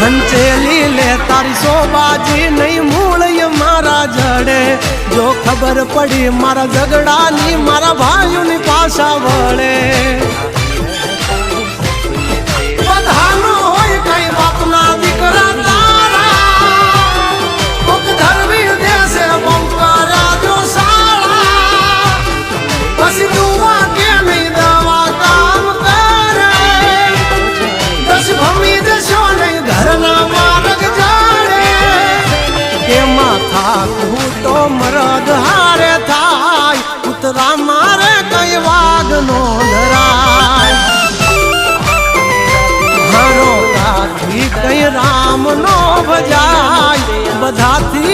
હંચેલી લે તારી સોબાજી નહીં મૂળ મારા જડે જો ખબર પડી મારા ઝઘડાની મારા ભાઈઓની પાછા વળે બધાનો હોય કઈ બાપના દીકરા તારા કોક ધરવી દેશે બંકારા જો સાળા પછી દુવા કે નહીં દવા કામ કરે દસ ભમી જશો નહીં ઘરના માર્ગ જાડે કે માથા તો મરદ હારે થાય ઉતરા મારે કઈ વાગ નો ધરાય હારો કાથી કઈ રામ નો ભજાય બધાથી